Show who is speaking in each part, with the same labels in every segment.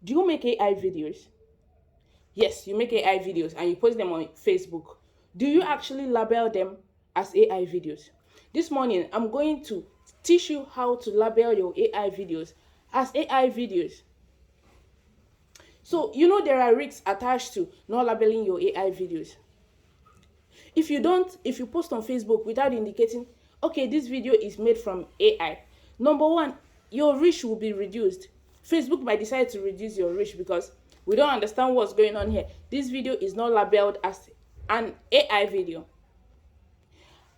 Speaker 1: Do you make AI videos? Yes, you make AI videos and you post them on Facebook. Do you actually label them as AI videos? This morning, I'm going to teach you how to label your AI videos as AI videos. So, there are risks attached to not labeling your AI videos. If you post on Facebook without indicating, okay, this video is made from AI, number one, your reach will be reduced. Facebook might decide to reduce your reach because we don't understand what's going on here. This video is not labeled as an AI video.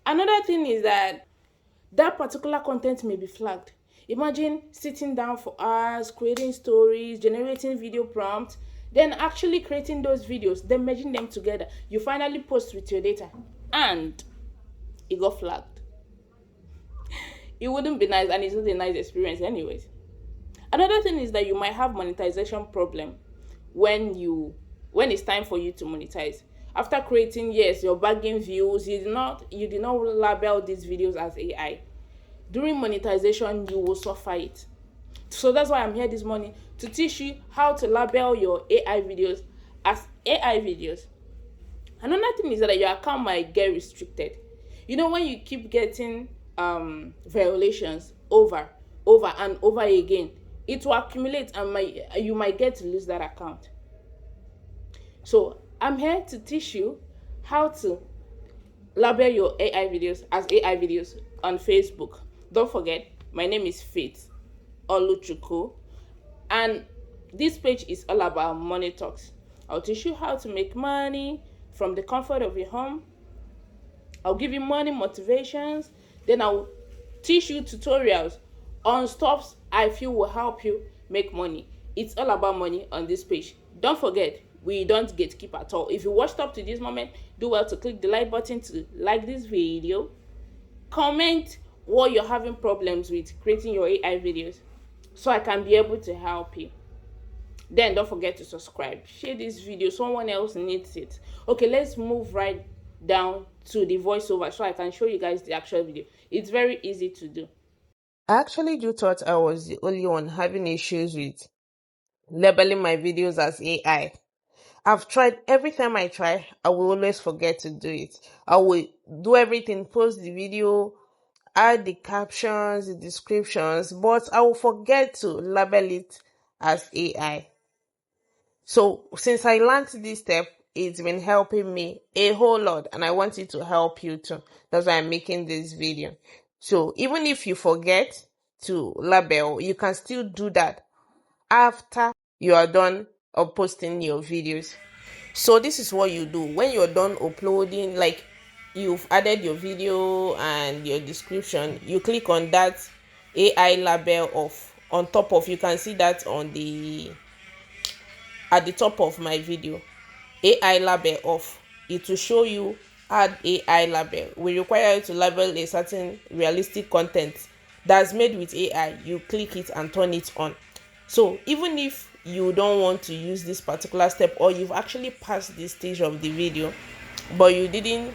Speaker 1: Another thing is that particular content may be flagged. Imagine sitting down for hours, creating stories, generating video prompts, then actually creating those videos, then merging them together. You finally post with your data and it got flagged. It wouldn't be nice, and it's not a nice experience anyways. Another thing is that you might have monetization problem when it's time for you to monetize. After creating, yes, your bargain views, you did not label these videos as AI. During monetization, you will suffer it. So that's why I'm here this morning to teach you how to label your AI videos as AI videos. Another thing is that your account might get restricted. When you keep getting violations over and over again, it will accumulate and you might get to lose that account. So I'm here to teach you how to label your AI videos as AI videos on Facebook. Don't forget, my name is Faith Oluchuku, and this page is all about money talks. I'll teach you how to make money from the comfort of your home. I'll give you money motivations. Then I'll teach you tutorials on stuff I feel will help you make money. It's all about money on this page. Don't forget, we don't gatekeep at all. If you watched up to this moment, do well to click the like button to like this video. Comment what you're having problems with creating your AI videos so I can be able to help you. Then don't forget to subscribe. Share this video, someone else needs it. Okay, let's move right down to the voiceover so I can show you guys the actual video. It's very easy to do. I actually do thought I was the only one having issues with labeling my videos as AI. I've tried. Every time I try, I will always forget to do it. I will do everything, post the video, add the captions, the descriptions, but I will forget to label it as AI. So since I learned this step, it's been helping me a whole lot, and I want it to help you too. That's why I'm making this video. So even if you forget to label, you can still do that after you are done of posting your videos. So this is what you do when you're done uploading, like you've added your video and your description, you click on that AI label off. On top of, you can see that at the top of my video, AI label off. It will show you add AI label. We require you to label a certain realistic content that's made with AI. You click it and turn it on. So even if you don't want to use this particular step, or you've actually passed this stage of the video but you didn't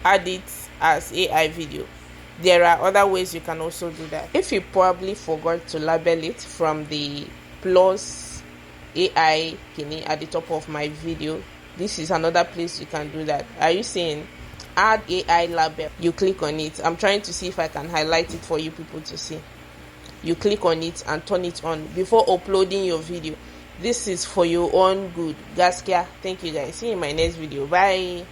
Speaker 1: add it as AI video, there are other ways you can also do that. If you probably forgot to label it from the plus AI kini at the top of my video, this is another place you can do that. Are you seeing add AI label? You click on it. I'm trying to see if I can highlight it for you people to see. You click on it and turn it on before uploading your video. This is for your own good. Gaskia. Thank you guys. See you in my next video. Bye.